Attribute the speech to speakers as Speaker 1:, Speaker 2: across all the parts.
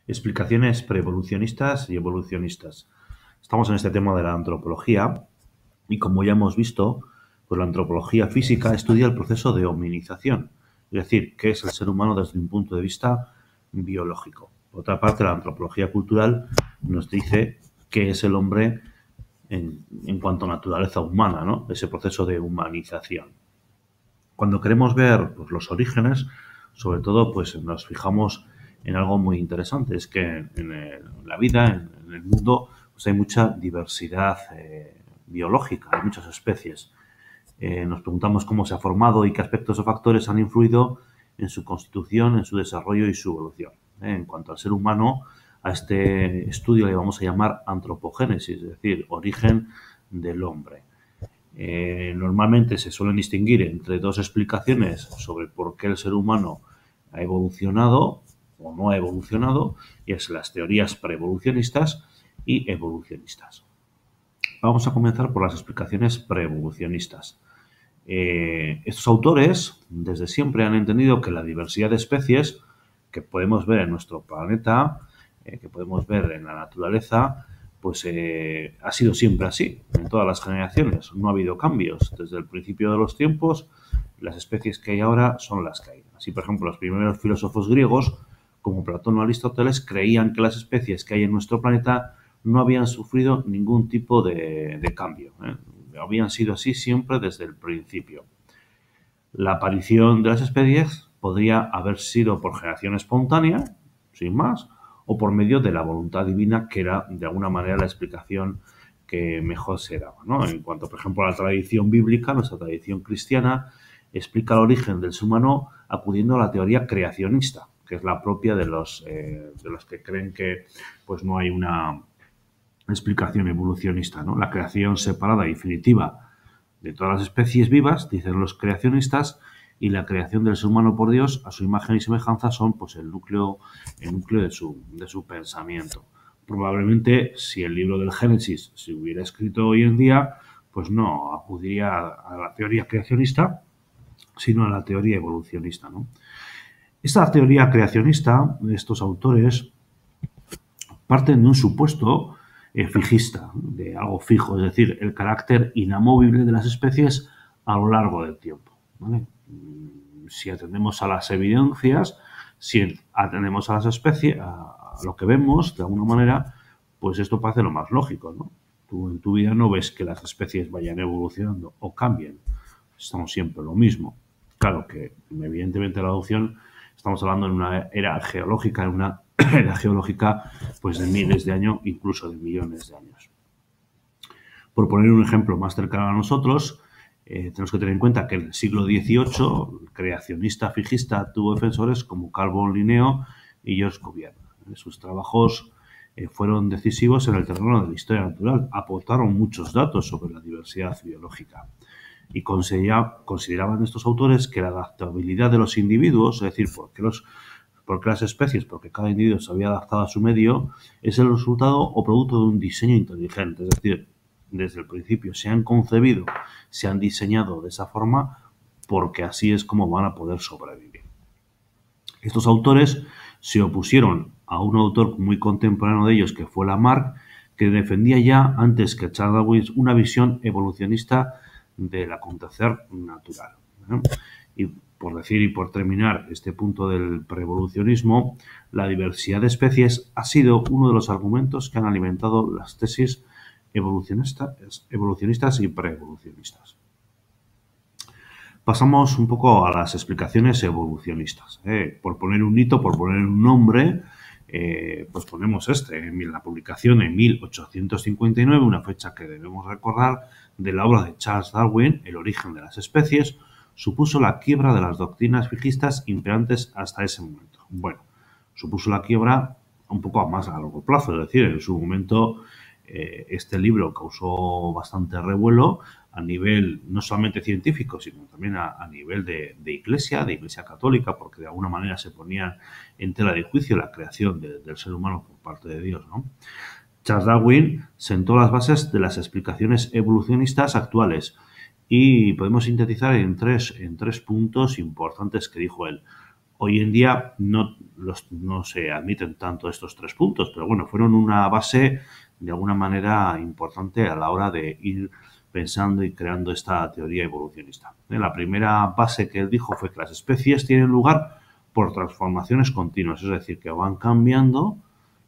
Speaker 1: Explicaciones preevolucionistas y evolucionistas. Estamos en este tema de la antropología y, como ya hemos visto, pues la antropología física estudia el proceso de hominización, es decir, qué es el ser humano desde un punto de vista biológico. Por otra parte, la antropología cultural nos dice qué es el hombre en cuanto a naturaleza humana, ¿no? Ese proceso de humanización. Cuando queremos ver pues, los orígenes, sobre todo pues nos fijamos en algo muy interesante, es que en la vida, en el mundo, pues hay mucha diversidad biológica, hay muchas especies. Nos preguntamos cómo se ha formado y qué aspectos o factores han influido en su constitución, en su desarrollo y su evolución. En cuanto al ser humano, a este estudio le vamos a llamar antropogénesis, es decir, origen del hombre. Normalmente se suelen distinguir entre dos explicaciones sobre por qué el ser humano ha evolucionado o no ha evolucionado, y es las teorías preevolucionistas y evolucionistas. Vamos a comenzar por las explicaciones preevolucionistas. Estos autores desde siempre han entendido que la diversidad de especies que podemos ver en nuestro planeta, que podemos ver en la naturaleza, pues ha sido siempre así, en todas las generaciones. No ha habido cambios. Desde el principio de los tiempos, las especies que hay ahora son las que hay. Así, por ejemplo, los primeros filósofos griegos, como Platón o Aristóteles, creían que las especies que hay en nuestro planeta no habían sufrido ningún tipo de cambio. Habían sido así siempre desde el principio. La aparición de las especies podría haber sido por generación espontánea, sin más, o por medio de la voluntad divina, que era de alguna manera la explicación que mejor se daba, ¿no? En cuanto, por ejemplo, a la tradición bíblica, nuestra tradición cristiana explica el origen del ser humano acudiendo a la teoría creacionista, que es la propia de los que creen que pues, no hay una explicación evolucionista, ¿no? La creación separada y definitiva de todas las especies vivas, dicen los creacionistas, y la creación del ser humano por Dios a su imagen y semejanza son pues el núcleo de su pensamiento. Probablemente si el libro del Génesis se hubiera escrito hoy en día, pues no acudiría a la teoría creacionista, sino a la teoría evolucionista, ¿no? Esta teoría creacionista, estos autores, parten de un supuesto fijista, de algo fijo, es decir, el carácter inamovible de las especies a lo largo del tiempo, ¿vale? Si atendemos a las evidencias, si atendemos a las especies, a lo que vemos, de alguna manera, pues esto parece lo más lógico, ¿no? Tú en tu vida no ves que las especies vayan evolucionando o cambien, estamos siempre lo mismo. Claro que, evidentemente, la adopción, estamos hablando en una era geológica, en una era geológica pues de miles de años, incluso de millones de años. Por poner un ejemplo más cercano a nosotros, tenemos que tener en cuenta que en el siglo XVIII, el creacionista fijista tuvo defensores como Carl von Linneo y George Cuvier. Sus trabajos fueron decisivos en el terreno de la historia natural, aportaron muchos datos sobre la diversidad biológica y consideraban estos autores que la adaptabilidad de los individuos, es decir, porque las especies, porque cada individuo se había adaptado a su medio, es el resultado o producto de un diseño inteligente. Es decir, desde el principio se han concebido, se han diseñado de esa forma porque así es como van a poder sobrevivir. Estos autores se opusieron a un autor muy contemporáneo de ellos, que fue Lamarck, que defendía ya antes que Charles Darwin una visión evolucionista del acontecer natural, ¿no? Y por decir y por terminar este punto del preevolucionismo, la diversidad de especies ha sido uno de los argumentos que han alimentado las tesis evolucionistas y preevolucionistas. Pasamos un poco a las explicaciones evolucionistas. Por poner un hito, por poner un nombre, pues ponemos en la publicación en 1859, una fecha que debemos recordar, de la obra de Charles Darwin, El origen de las especies, supuso la quiebra de las doctrinas fijistas imperantes hasta ese momento. Bueno, supuso la quiebra un poco más a largo plazo, es decir, en su momento este libro causó bastante revuelo a nivel no solamente científico, sino también a nivel de iglesia católica, porque de alguna manera se ponía en tela de juicio la creación del ser humano por parte de Dios, ¿no? Charles Darwin sentó las bases de las explicaciones evolucionistas actuales y podemos sintetizar en tres puntos importantes que dijo él. Hoy en día no se admiten tanto estos 3 puntos, pero bueno, fueron una base de alguna manera importante a la hora de ir pensando y creando esta teoría evolucionista. La primera base que él dijo fue que las especies tienen lugar por transformaciones continuas, es decir, que van cambiando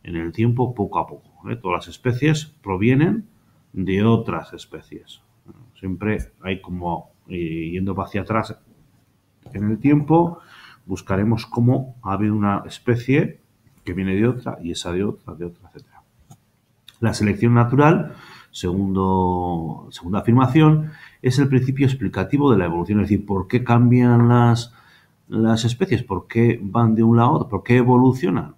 Speaker 1: en el tiempo poco a poco. Todas las especies provienen de otras especies. Siempre hay como yendo hacia atrás en el tiempo, buscaremos cómo ha habido una especie que viene de otra y esa de otra, etc. La selección natural, segunda afirmación, es el principio explicativo de la evolución, es decir, por qué cambian las especies, por qué van de un lado a otro, por qué evolucionan.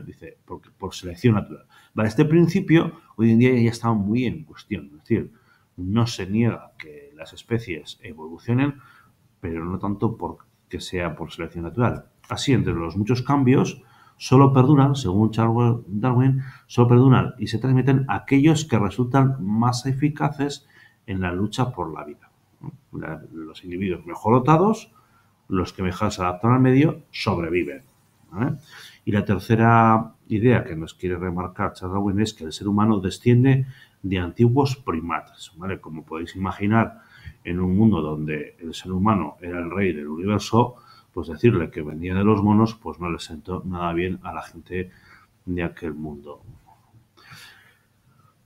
Speaker 1: Dice, por selección natural. Vale, este principio hoy en día ya está muy en cuestión, es decir, no se niega que las especies evolucionen, pero no tanto porque sea por selección natural. Así, entre los muchos cambios, solo perduran, según Charles Darwin, solo perduran y se transmiten aquellos que resultan más eficaces en la lucha por la vida. Los individuos mejor dotados, los que mejor se adaptan al medio, sobreviven. ¿Vale? Y la tercera idea que nos quiere remarcar Charles Darwin es que el ser humano desciende de antiguos primates. ¿Vale? Como podéis imaginar, en un mundo donde el ser humano era el rey del universo, pues decirle que venía de los monos, pues no le sentó nada bien a la gente de aquel mundo.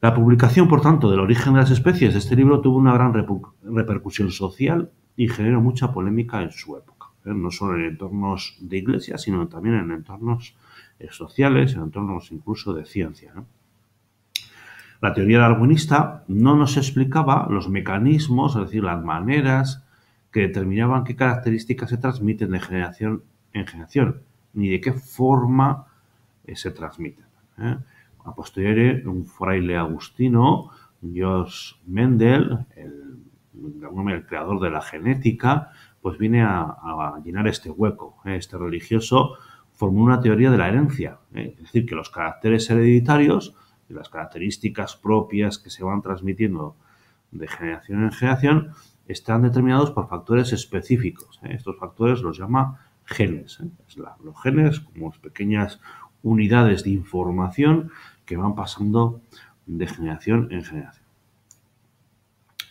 Speaker 1: La publicación, por tanto, del origen de las especies de este libro tuvo una gran repercusión social y generó mucha polémica en su época, no solo en entornos de iglesia, sino también en entornos sociales, en entornos incluso de ciencia. La teoría darwinista no nos explicaba los mecanismos, es decir, las maneras que determinaban qué características se transmiten de generación en generación, ni de qué forma se transmiten. A posteriori, un fraile agustino, George Mendel, el creador de la genética, pues viene a llenar este hueco. Este religioso formó una teoría de la herencia, es decir, que los caracteres hereditarios y las características propias que se van transmitiendo de generación en generación están determinados por factores específicos. Estos factores los llama genes. Los genes como pequeñas unidades de información que van pasando de generación en generación.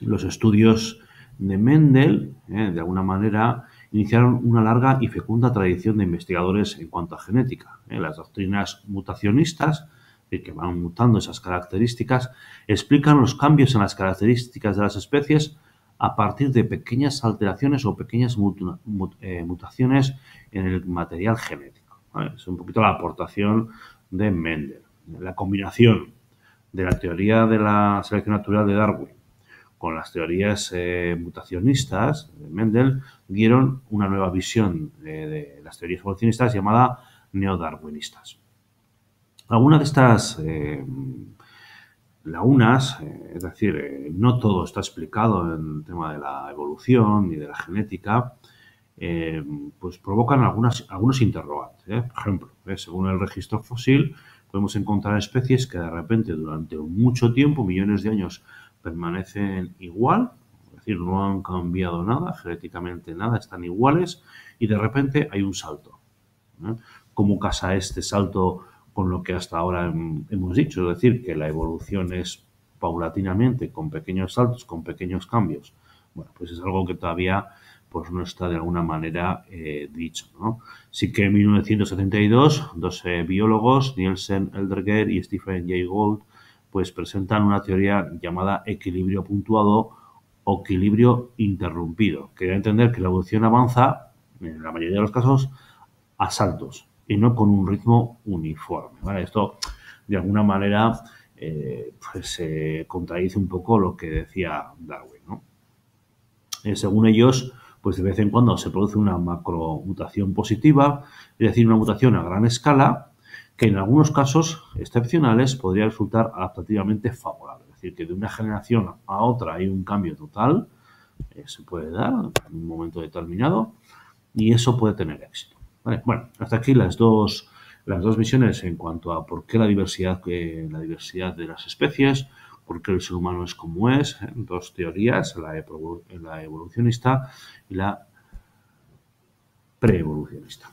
Speaker 1: Los estudios de Mendel, de alguna manera, iniciaron una larga y fecunda tradición de investigadores en cuanto a genética. Las doctrinas mutacionistas, que van mutando esas características, explican los cambios en las características de las especies a partir de pequeñas alteraciones o pequeñas mutaciones en el material genético. Es un poquito la aportación de Mendel. La combinación de la teoría de la selección natural de Darwin con las teorías mutacionistas de Mendel dieron una nueva visión de las teorías evolucionistas llamada neodarwinistas. Algunas de estas lagunas, es decir, no todo está explicado en el tema de la evolución ni de la genética, pues provocan algunos interrogantes. Por ejemplo, según el registro fósil, podemos encontrar especies que de repente durante mucho tiempo, millones de años, permanecen igual, es decir, no han cambiado nada, genéticamente nada, están iguales y de repente hay un salto. ¿Cómo casa este salto con lo que hasta ahora hemos dicho? Es decir, que la evolución es paulatinamente, con pequeños saltos, con pequeños cambios. Bueno, pues es algo que todavía pues no está de alguna manera dicho, ¿no? Sí que en 1972, dos biólogos, Nielsen Elderger y Stephen Jay Gould, pues presentan una teoría llamada equilibrio puntuado o equilibrio interrumpido, que da a entender que la evolución avanza, en la mayoría de los casos, a saltos y no con un ritmo uniforme, ¿vale? Esto, de alguna manera, pues contradice un poco lo que decía Darwin, ¿no? Según ellos, pues de vez en cuando se produce una macromutación positiva, es decir, una mutación a gran escala, que en algunos casos excepcionales podría resultar adaptativamente favorable. Es decir, que de una generación a otra hay un cambio total, se puede dar en un momento determinado, y eso puede tener éxito. ¿Vale? Bueno, hasta aquí las dos visiones en cuanto a por qué la diversidad de las especies, por qué el ser humano es como es, dos teorías, la evolucionista y la preevolucionista.